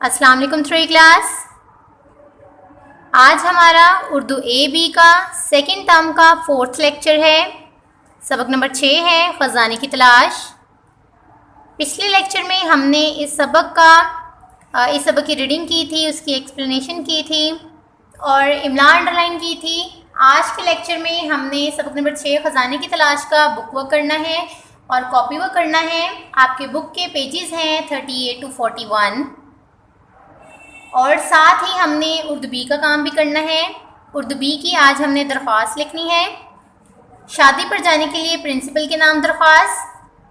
अस्सलाम वालेकुम three class. आज हमारा उर्दू ए बी का सेकंड टर्म का फोर्थ लेक्चर है। सबक नंबर 6 है ख़जाने की तलाश। पिछले लेक्चर में हमने इस सबक की रीडिंग की थी, उसकी एक्सप्लेनेशन की थी और इमला अंडरलाइन की थी। आज के लेक्चर में हमने सबक नंबर 6 ख़जाने की तलाश का बुक वर्क करना है और कॉपी वर्क करना है। आपके बुक के पेजेस हैं 38 to 41 और साथ ही हमने उर्दू बी का काम भी करना है। उर्दू बी की आज हमने दरख्वास्त लिखनी है। शादी पर जाने के लिए प्रिंसिपल के नाम दरख्वास्त,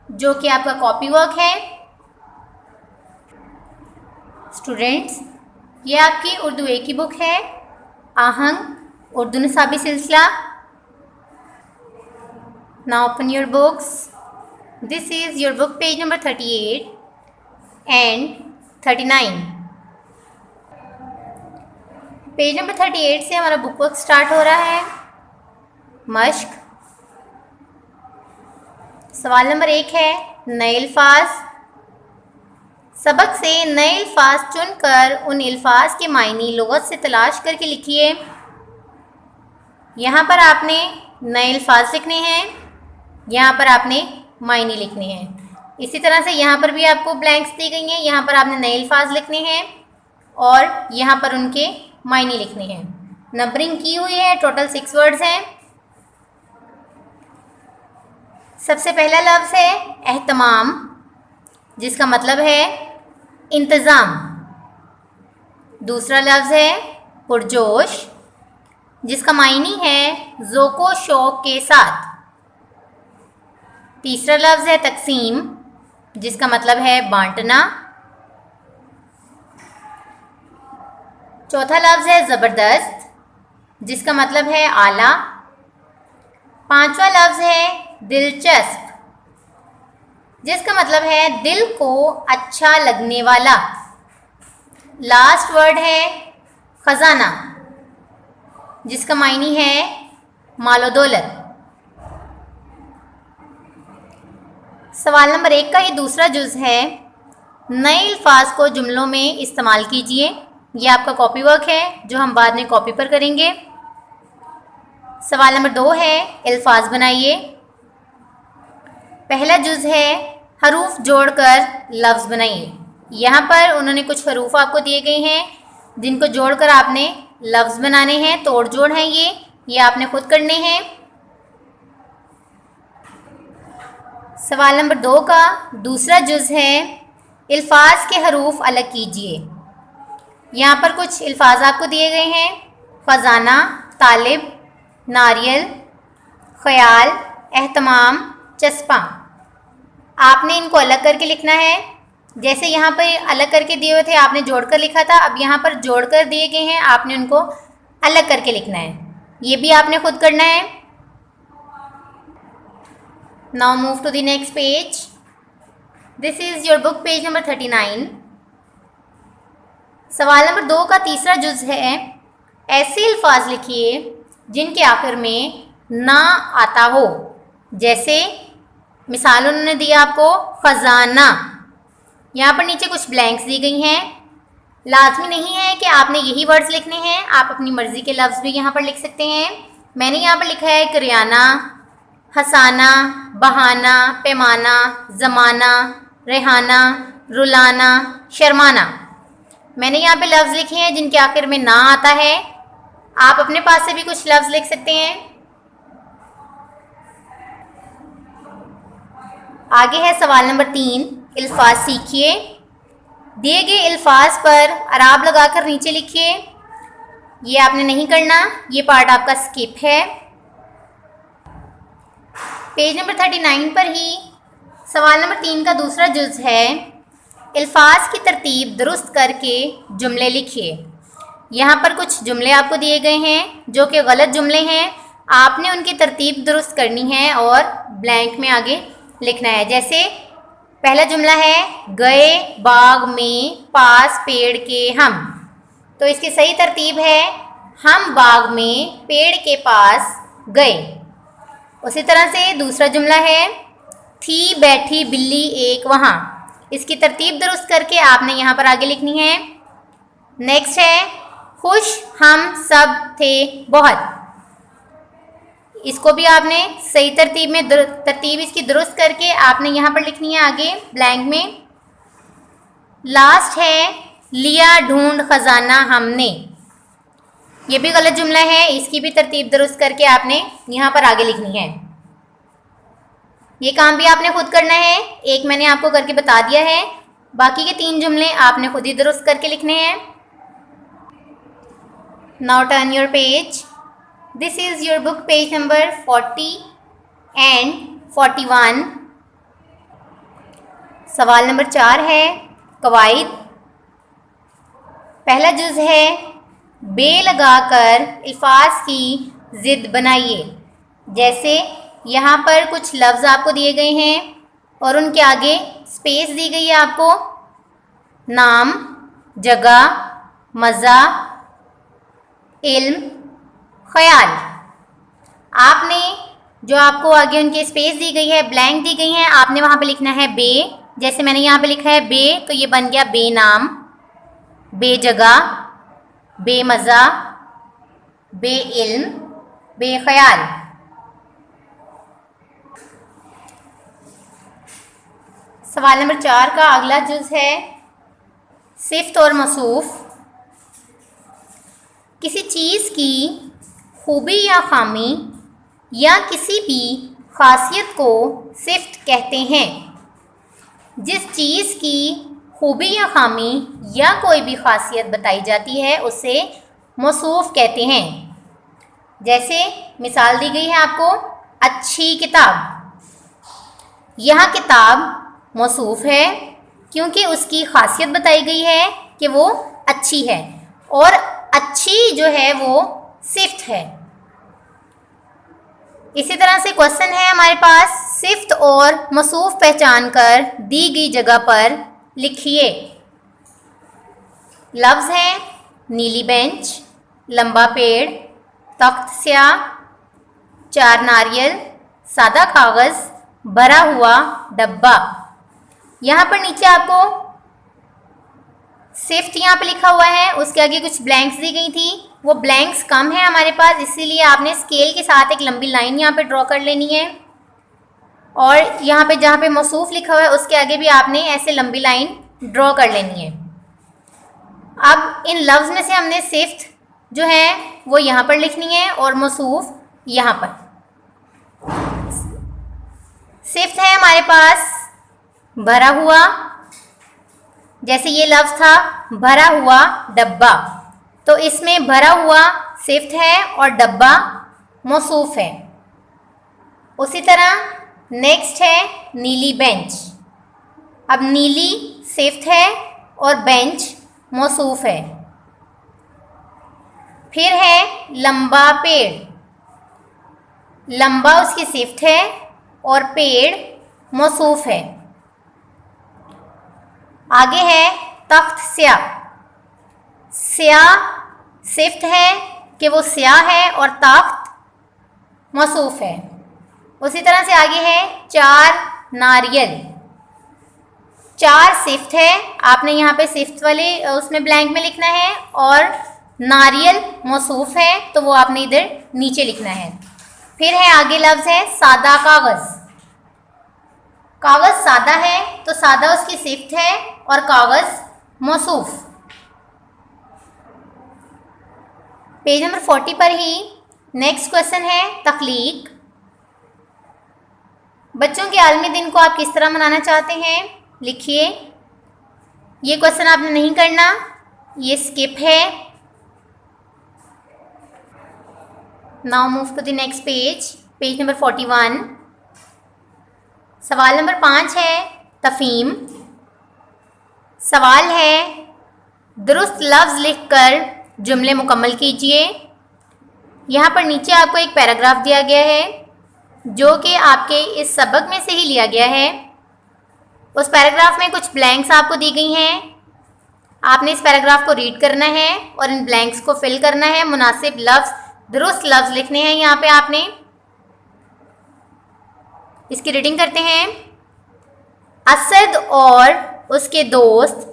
जो कि आपका कॉपी वर्क है। स्टूडेंट्स, ये आपकी उर्दू ए की बुक है, आहंग उर्दू निसाबी सिलसिला। Now open your books. This is your book page number 38 and 39। Page number 38 से हमारा बुक वर्क स्टार्ट हो रहा है। मश्क। सवाल नंबर 1 है नए अल्फाज। सबक से नए अल्फाज चुनकर उन अल्फाज के मायने लुगत से तलाश करके लिखिए। यहाँ पर आपने नए अल्फाज लिखने हैं, यहाँ पर आपने मायने लिखने हैं। इसी तरह से यहाँ पर भी आपको ब्लैंक्स दी गई हैं, यहाँ पर आपने नए अल्फाज लिखने हैं और यहाँ पर उनके मायने लिखने हैं। नंबरिंग की हुई है, टोटल 6 वर्ड्स हैं। सबसे पहला लफ्ज़ है एहतमाम, जिसका मतलब है इंतज़ाम। दूसरा लफ्ज़ है पुरजोश, जिसका मायनी है ज़ोको शौक के साथ। तीसरा लफ्ज़ है तकसीम, जिसका मतलब है बांटना। चौथा लफ्ज़ है ज़बरदस्त, जिसका मतलब है आला। पांचवा लफ्ज़ है दिलचस्प, जिसका मतलब है दिल को अच्छा लगने वाला। लास्ट वर्ड है ख़जाना, जिसका मायनी है मालो दौलत। सवाल नंबर 1 का ये दूसरा जुज़ है। नए अल्फाज को जुमलों में इस्तेमाल कीजिए। ये आपका कॉपी वर्क है, जो हम बाद में कॉपी पर करेंगे। सवाल नंबर 2 है अल्फाज बनाइए। पहला जुज़ है हरूफ जोड़कर लफ्ज़ बनाइए। यहाँ पर उन्होंने कुछ हरूफ आपको दिए गए हैं, जिनको जोड़कर आपने लफ्ज़ बनाने हैं। तोड़ जोड़ हैं ये आपने खुद करने हैं। सवाल नंबर 2 का दूसरा जुज़ है अल्फाज के हरूफ अलग कीजिए। यहाँ पर कुछ अल्फाज आपको दिए गए हैं, ख़जाना, तालिब, नारियल, ख़याल, एहतमाम, चस्पा। आपने इनको अलग करके लिखना है। जैसे यहाँ पर अलग करके दिए हुए थे, आपने जोड़कर लिखा था। अब यहाँ पर जोड़कर दिए गए हैं, आपने उनको अलग करके लिखना है। ये भी आपने खुद करना है। Now move to the next page. This is your book page number 39। सवाल नंबर 2 का तीसरा जुज़ है ऐसे अल्फाज लिखिए जिनके आखिर में ना आता हो। जैसे मिसाल उन्होंने दिया आपको ख़जाना। यहाँ पर नीचे कुछ ब्लैंक्स दी गई हैं। लाजमी नहीं है कि आपने यही वर्ड्स लिखने हैं, आप अपनी मर्ज़ी के लफ्ज़ भी यहाँ पर लिख सकते हैं। मैंने यहाँ पर लिखा है करियाना, हसाना, बहाना, पैमाना, ज़माना, रेहाना, रुलाना, शर्माना। मैंने यहाँ पे लफ्ज़ लिखे हैं जिनके आखिर में ना आता है। आप अपने पास से भी कुछ लफ्ज़ लिख सकते हैं। आगे है सवाल नंबर 3, अल्फाज सीखिए। दिए गए अल्फाज पर अराब लगाकर नीचे लिखिए। ये आपने नहीं करना, ये पार्ट आपका स्किप है। पेज नंबर 39 पर ही सवाल नंबर 3 का दूसरा जुज़ है अल्फाज की तरतीब दुरुस्त करके जुमले लिखिए। यहाँ पर कुछ जुमले आपको दिए गए हैं जो कि गलत जुमले हैं। आपने उनकी तरतीब दुरुस्त करनी है और ब्लैंक में आगे लिखना है। जैसे पहला जुमला है गए बाग में पास पेड़ के हम, तो इसकी सही तरतीब है हम बाग में पेड़ के पास गए। उसी तरह से दूसरा जुमला है थी बैठी बिल्ली एक वहाँ। इसकी तरतीब दुरुस्त करके आपने यहाँ पर आगे लिखनी है नेक्स्ट है खुश हम सब थे बहुत। इसको भी आपने सही तरतीब में तरतीब इसकी दुरुस्त करके आपने यहाँ पर लिखनी है आगे ब्लैंक में। लास्ट है लिया ढूंढ खजाना हमने। ये भी गलत जुमला है, इसकी भी तरतीब दुरुस्त करके आपने यहाँ पर आगे लिखनी है। ये काम भी आपने खुद करना है, एक मैंने आपको करके बता दिया है, बाकी के 3 जुमले आपने खुद ही दुरुस्त करके लिखने हैं। Now turn your page. This is your book page number 40 and 41। सवाल नंबर 4 है कवायद। पहला जुज है बे लगाकर अल्फाज की ज़िद बनाइए। जैसे यहाँ पर कुछ लफ्ज़ आपको दिए गए हैं और उनके आगे स्पेस दी गई है आपको। नाम, जगह, मज़ा, इल्म, ख्याल। आपने जो आपको आगे उनके स्पेस दी गई है, ब्लैंक दी गई है, आपने वहाँ पे लिखना है बे। जैसे मैंने यहाँ पे लिखा है बे, तो ये बन गया बेनाम, बेजगह, बेमज़ा, बेइल्म, बेख्याल। सवाल नंबर 4 का अगला जुज़ है सिफ्त और मौसूफ। किसी चीज़ की खूबी या खामी या किसी भी खासियत को सिफ्त कहते हैं। जिस चीज़ की खूबी या खामी या कोई भी खासियत बताई जाती है उसे मौसूफ कहते हैं। जैसे मिसाल दी गई है आपको, अच्छी किताब। यह किताब मौसूफ है क्योंकि उसकी खासियत बताई गई है कि वो अच्छी है, और अच्छी जो है वो सिफ्त है। इसी तरह से क्वेश्चन है हमारे पास, सिफ्त और मौसूफ पहचान कर दी गई जगह पर लिखिए। लफ्ज़ हैं नीली बेंच, लंबा पेड़, तख्त स्याह, 4 नारियल, सादा कागज़, भरा हुआ डब्बा। यहाँ पर नीचे आपको सिफ्त यहाँ पे लिखा हुआ है, उसके आगे कुछ ब्लैंक्स दी गई थी, वो ब्लैंक्स कम है हमारे पास, इसीलिए आपने स्केल के साथ एक लंबी लाइन यहाँ पे ड्रॉ कर लेनी है। और यहाँ पे जहाँ पे मौसूफ लिखा हुआ है उसके आगे भी आपने ऐसे लंबी लाइन ड्रॉ कर लेनी है। अब इन लफ्ज़ में से हमने सिफ्त जो है वो यहाँ पर लिखनी है और मौसूफ यहाँ पर। सिफ्त है हमारे पास भरा हुआ, जैसे ये लफ्ज़ था भरा हुआ डब्बा, तो इसमें भरा हुआ सिफ्त है और डब्बा मौसूफ है। उसी तरह नेक्स्ट है नीली बेंच। अब नीली सिफ्त है और बेंच मौसूफ है। फिर है लंबा पेड़, लंबा उसकी सिफ्त है और पेड़ मौसूफ है। आगे है तख्त स्याह, स्याह सिफ्त है कि वो स्याह है और तख्त मौसूफ है। उसी तरह से आगे है 4 नारियल, 4 सिफ्त है, आपने यहाँ पे सिफ्त वाले उसमें ब्लैंक में लिखना है, और नारियल मौसूफ है तो वो आपने इधर नीचे लिखना है। फिर है आगे लफ्ज़ है सादा कागज़, कागज़ सादा है तो सादा उसकी सिफ्त है और कागज़ मौसूफ। पेज नंबर 40 पर ही नेक्स्ट क्वेश्चन है तख्लीक। बच्चों के आलमी दिन को आप किस तरह मनाना चाहते हैं, लिखिए। ये क्वेश्चन आपने नहीं करना, ये स्किप है। Now move to the next page, page number 41। सवाल नंबर 5 है तफ़हीम। सवाल है दुरुस्त लफ्ज़ लिखकर जुमले मुकम्मल कीजिए। यहाँ पर नीचे आपको एक पैराग्राफ दिया गया है जो कि आपके इस सबक में से ही लिया गया है। उस पैराग्राफ में कुछ ब्लैंक्स आपको दी गई हैं, आपने इस पैराग्राफ को रीड करना है और इन ब्लैंक्स को फिल करना है। मुनासिब लफ्ज़, दुरुस्त लफ्ज़ लिखने हैं यहाँ पे आपने। इसकी रीडिंग करते हैं। असद और उसके दोस्त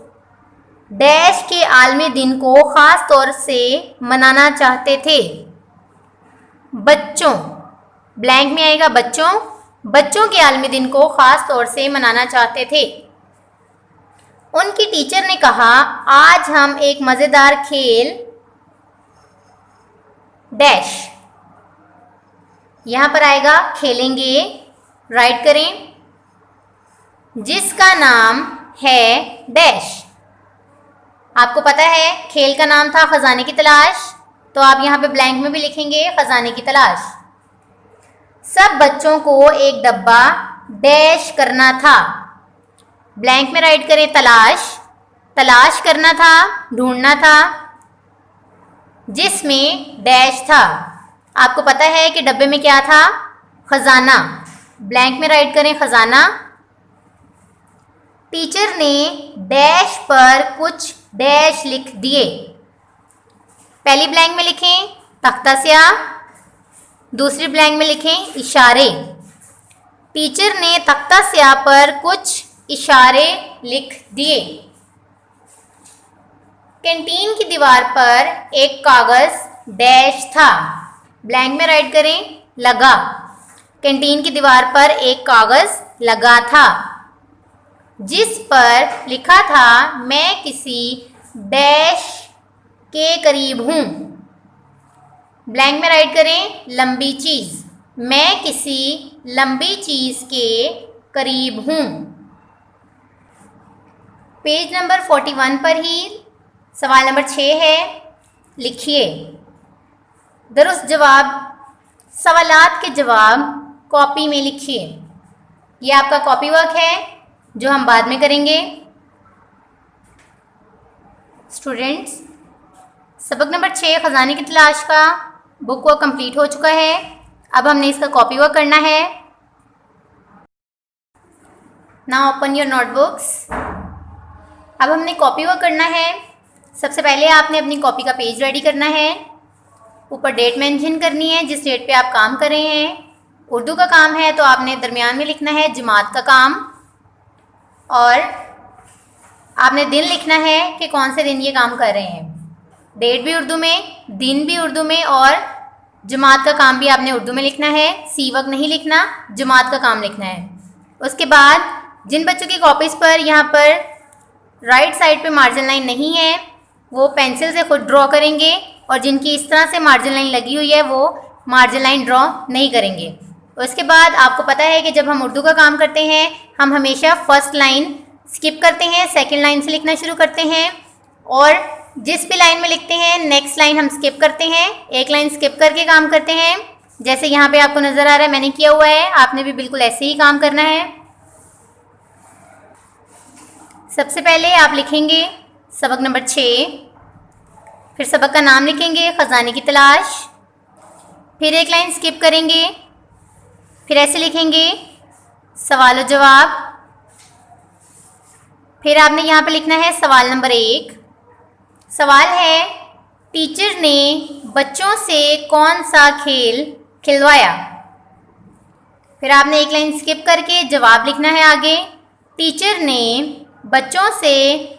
डैश के आलमी दिन को ख़ास तौर से मनाना चाहते थे। बच्चों, ब्लैंक में आएगा बच्चों, बच्चों के आलमी दिन को ख़ास तौर से मनाना चाहते थे। उनकी टीचर ने कहा, आज हम एक मज़ेदार खेल डैश, यहाँ पर आएगा खेलेंगे, राइट करें, जिसका नाम है डैश। आपको पता है खेल का नाम था खजाने की तलाश, तो आप यहाँ पे ब्लैंक में भी लिखेंगे खजाने की तलाश। सब बच्चों को एक डब्बा डैश करना था, ब्लैंक में राइट करें तलाश, तलाश करना था, ढूंढना था, जिसमें डैश था। आपको पता है कि डब्बे में क्या था, खजाना, ब्लैंक में राइट करें खजाना। टीचर ने डैश पर कुछ डैश लिख दिए, पहली ब्लैंक में लिखें तख्ता स्याह, दूसरी ब्लैंक में लिखें इशारे। टीचर ने तख्ता स्याह पर कुछ इशारे लिख दिए। कैंटीन की दीवार पर एक कागज़ डैश था, ब्लैंक में राइट करें लगा। कैंटीन की दीवार पर एक कागज़ लगा था, जिस पर लिखा था, मैं किसी डैश के करीब हूँ, ब्लैंक में राइट करें लंबी चीज़, मैं किसी लंबी चीज़ के करीब हूँ। पेज नंबर 41 पर ही सवाल नंबर 6 है, लिखिए। दुरुस्त जवाब, सवालात के जवाब कॉपी में लिखिए। ये आपका कॉपी वर्क है जो हम बाद में करेंगे। स्टूडेंट्स, सबक नंबर 6 खजाने की तलाश का बुक वर्क कंप्लीट हो चुका है। अब हमने इसका कॉपी वर्क करना है। Now open your notebooks. अब हमने कॉपी वर्क करना है। सबसे पहले आपने अपनी कॉपी का पेज रेडी करना है। ऊपर डेट मेंशन करनी है जिस डेट पे आप काम कर रहे हैं। उर्दू का काम है तो आपने दरमियान में लिखना है जमात का काम, और आपने दिन लिखना है कि कौन से दिन ये काम कर रहे हैं। डेट भी उर्दू में, दिन भी उर्दू में, और जमात का काम भी आपने उर्दू में लिखना है। सी वक्त नहीं लिखना, जमात का काम लिखना है। उसके बाद जिन बच्चों की कॉपीज़ पर यहाँ पर राइट साइड पे मार्जिन लाइन नहीं है वो पेंसिल से खुद ड्रॉ करेंगे, और जिनकी इस तरह से मार्जिन लाइन लगी हुई है वो मार्जिन लाइन ड्रॉ नहीं करेंगे। उसके बाद आपको पता है कि जब हम उर्दू का काम करते हैं हम हमेशा फर्स्ट लाइन स्किप करते हैं, सेकंड लाइन से लिखना शुरू करते हैं, और जिस भी लाइन में लिखते हैं नेक्स्ट लाइन हम स्किप करते हैं, एक लाइन स्किप करके काम करते हैं। जैसे यहाँ पे आपको नज़र आ रहा है मैंने किया हुआ है, आपने भी बिल्कुल ऐसे ही काम करना है। सबसे पहले आप लिखेंगे सबक नंबर 6, फिर सबक का नाम लिखेंगे खजाने की तलाश, फिर एक लाइन स्किप करेंगे, फिर ऐसे लिखेंगे सवाल और जवाब, फिर आपने यहाँ पे लिखना है सवाल नंबर 1। सवाल है, टीचर ने बच्चों से कौन सा खेल खिलवाया। फिर आपने एक लाइन स्किप करके जवाब लिखना है आगे। टीचर ने बच्चों से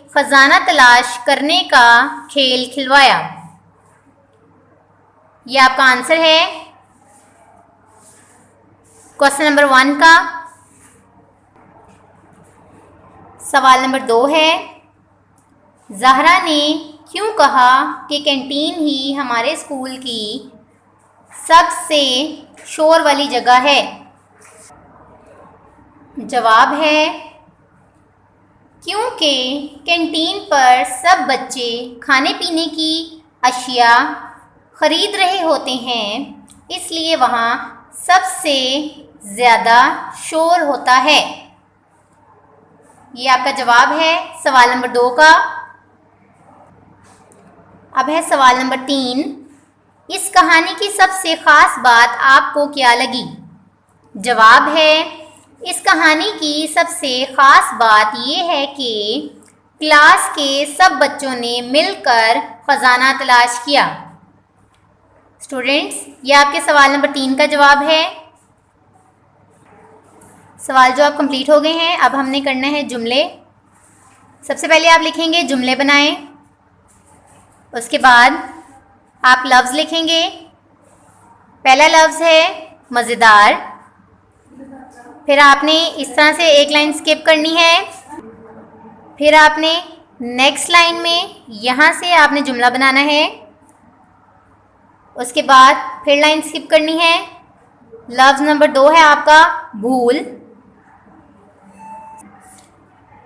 खजाना तलाश करने का खेल खिलवाया। ये आपका आंसर है क्वेश्चन नंबर 1 का। सवाल नंबर 2 है, ज़हरा ने क्यों कहा कि कैंटीन ही हमारे स्कूल की सबसे शोर वाली जगह है। जवाब है क्योंकि कैंटीन पर सब बच्चे खाने पीने की अशिया ख़रीद रहे होते हैं, इसलिए वहाँ सबसे ज़्यादा शोर होता है। ये आपका जवाब है सवाल नंबर 2 का। अब है सवाल नंबर 3। इस कहानी की सबसे ख़ास बात आपको क्या लगी। जवाब है इस कहानी की सबसे ख़ास बात ये है कि क्लास के सब बच्चों ने मिलकर ख़जाना तलाश किया। स्टूडेंट्स, ये आपके सवाल नंबर 3 का जवाब है। सवाल जो आप कंप्लीट हो गए हैं, अब हमने करना है जुमले। सबसे पहले आप लिखेंगे जुमले बनाएं। उसके बाद आप लफ्ज़ लिखेंगे। पहला लफ्ज़ है मज़ेदार। फिर आपने इस तरह से एक लाइन स्किप करनी है। फिर आपने नेक्स्ट लाइन में यहाँ से आपने जुमला बनाना है। उसके बाद फिर लाइन स्किप करनी है। लफ्ज़ नंबर 2 है आपका भूल।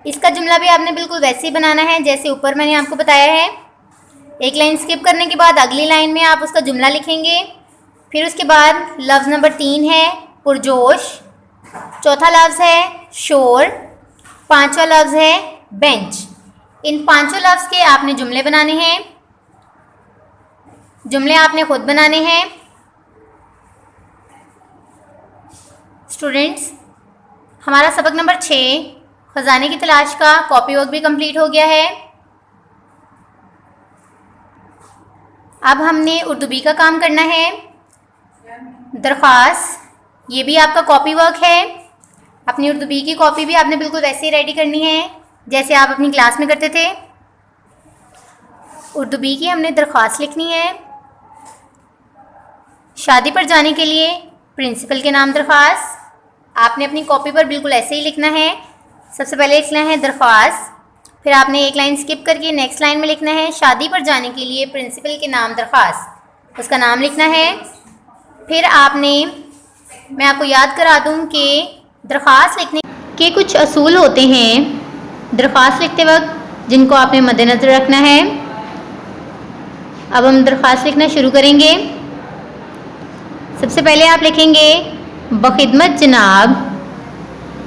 इसका जुमला भी आपने बिल्कुल वैसे ही बनाना है जैसे ऊपर मैंने आपको बताया है। एक लाइन स्किप करने के बाद अगली लाइन में आप उसका जुमला लिखेंगे। फिर उसके बाद लफ्ज़ नंबर 3 है पुरजोश। चौथा लफ्ज़ है शोर। पांचवा लफ्ज़ है बेंच। इन पांचों लफ्ज़ के आपने जुमले बनाने हैं। जुमले आपने खुद बनाने हैं। स्टूडेंट्स, हमारा सबक नंबर 6 खजाने की तलाश का कॉपी वर्क भी कंप्लीट हो गया है। अब हमने उर्दू बी का काम करना है। दरख्वास्त, ये भी आपका कॉपी वर्क है। अपनी उर्दू बी की कॉपी भी आपने बिल्कुल वैसे ही रेडी करनी है जैसे आप अपनी क्लास में करते थे। उर्दू बी की हमने दरख्वास्त लिखनी है। शादी पर जाने के लिए प्रिंसिपल के नाम दरख्वास्त। आपने अपनी कॉपी पर बिल्कुल ऐसे ही लिखना है। सबसे पहले लिखना है दरख्वास्त। फिर आपने एक लाइन स्किप करके नेक्स्ट लाइन में लिखना है शादी पर जाने के लिए प्रिंसिपल के नाम दरख्वास्त। उसका नाम लिखना है। फिर आपने, मैं आपको याद करा दूं कि दरख्वास्त लिखने के कुछ असूल होते हैं दरख्वास्त लिखते वक्त जिनको आपने मद्देनज़र रखना है। अब हम दरख्वास्त लिखना शुरू करेंगे। सबसे पहले आप लिखेंगे बखिदमत जनाब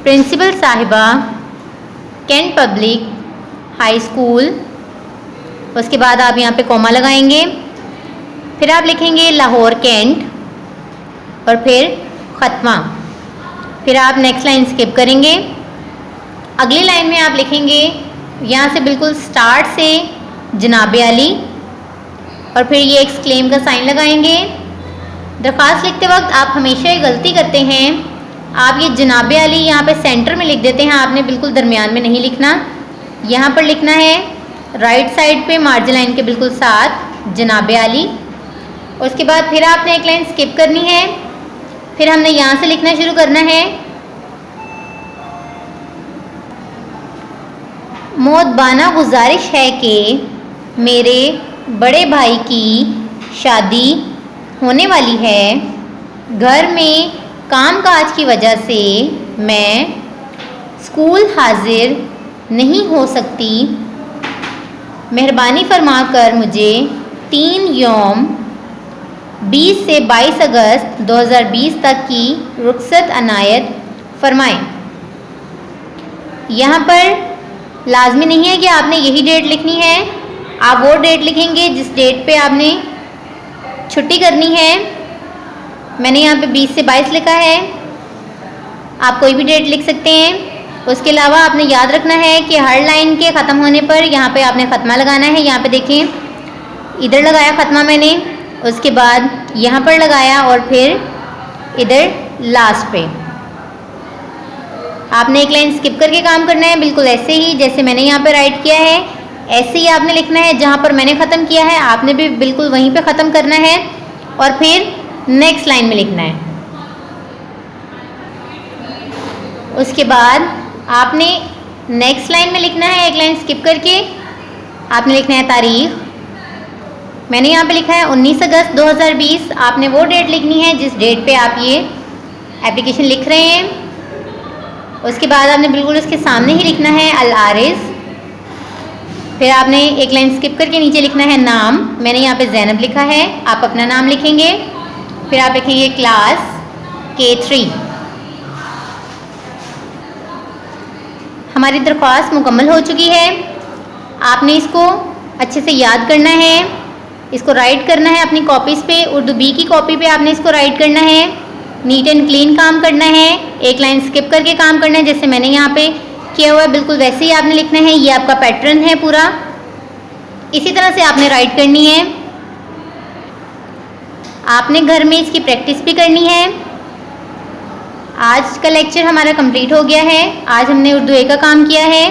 प्रिंसिपल साहिबा कैंट पब्लिक हाई स्कूल। उसके बाद आप यहाँ पे कॉमा लगाएंगे। फिर आप लिखेंगे लाहौर कैंट और फिर ख़त्मा। फिर आप नेक्स्ट लाइन स्किप करेंगे। अगली लाइन में आप लिखेंगे यहाँ से बिल्कुल स्टार्ट से जनाब आली और फिर ये एक्सक्लेम का साइन लगाएंगे। दरख्वास्त लिखते वक्त आप हमेशा ये गलती करते हैं, आप ये जनाब आली यहाँ पे सेंटर में लिख देते हैं। आपने बिल्कुल दरमियान में नहीं लिखना, यहाँ पर लिखना है राइट साइड पे मार्जिन लाइन के बिल्कुल साथ जनाब आली। उसके बाद फिर आपने एक लाइन स्किप करनी है। फिर हमने यहाँ से लिखना शुरू करना है मोहब्बाना गुजारिश है कि मेरे बड़े भाई की शादी होने वाली है। घर में कामकाज की वजह से मैं स्कूल हाजिर नहीं हो सकती। मेहरबानी फरमाकर मुझे 3 यौम 20 से 22 अगस्त 2020 तक की रुखसत अनायत फरमाएं। यहाँ पर लाजमी नहीं है कि आपने यही डेट लिखनी है। आप वो डेट लिखेंगे जिस डेट पे आपने छुट्टी करनी है। मैंने यहाँ पे 20 से 22 लिखा है, आप कोई भी डेट लिख सकते हैं। उसके अलावा आपने याद रखना है कि हर लाइन के ख़त्म होने पर यहाँ पे आपने ख़त्मा लगाना है। यहाँ पे देखें, इधर लगाया ख़त्मा मैंने, उसके बाद यहाँ पर लगाया और फिर इधर लास्ट पे। आपने एक लाइन स्किप करके काम करना है, बिल्कुल ऐसे ही जैसे मैंने यहाँ पे राइट किया है ऐसे ही आपने लिखना है। जहाँ पर मैंने ख़त्म किया है आपने भी बिल्कुल वहीं पे ख़त्म करना है और फिर नेक्स्ट लाइन में लिखना है। उसके बाद आपने नेक्स्ट लाइन में लिखना है, एक लाइन स्किप करके आपने लिखना है तारीख़। मैंने यहाँ पे लिखा है 19 अगस्त 2020। आपने वो डेट लिखनी है जिस डेट पे आप ये एप्लीकेशन लिख रहे हैं। उसके बाद आपने बिल्कुल उसके सामने ही लिखना है अल आरिज़। फिर आपने एक लाइन स्किप करके नीचे लिखना है नाम। मैंने यहाँ पे ज़ैनब लिखा है, आप अपना नाम लिखेंगे। फिर आप लिखेंगे क्लास K3। हमारी दरख्वास्त मुकम्मल हो चुकी है। आपने इसको अच्छे से याद करना है, इसको राइट करना है अपनी कॉपीज़ पे। उर्दू बी की कॉपी पे आपने इसको राइट करना है। नीट एंड क्लीन काम करना है, एक लाइन स्किप करके काम करना है जैसे मैंने यहाँ पे किया हुआ है, बिल्कुल वैसे ही आपने लिखना है। ये आपका पैटर्न है पूरा, इसी तरह से आपने राइट करनी है। आपने घर में इसकी प्रैक्टिस भी करनी है। आज का लेक्चर हमारा कंप्लीट हो गया है। आज हमने उर्दू ए का काम किया है।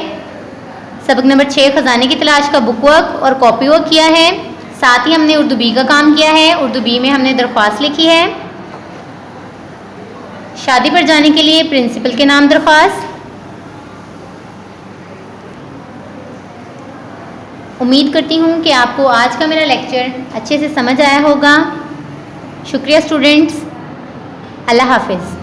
सबक नंबर 6 खजाने की तलाश का बुक वर्क और कॉपी वर्क किया है। साथ ही हमने उर्दू बी का काम किया है। उर्दू बी में हमने दरख्वास्त लिखी है। शादी पर जाने के लिए प्रिंसिपल के नाम दरख्वास्त। उम्मीद करती हूँ कि आपको आज का मेरा लेक्चर अच्छे से समझ आया होगा। शुक्रिया स्टूडेंट्स, अल्लाह हाफिज़।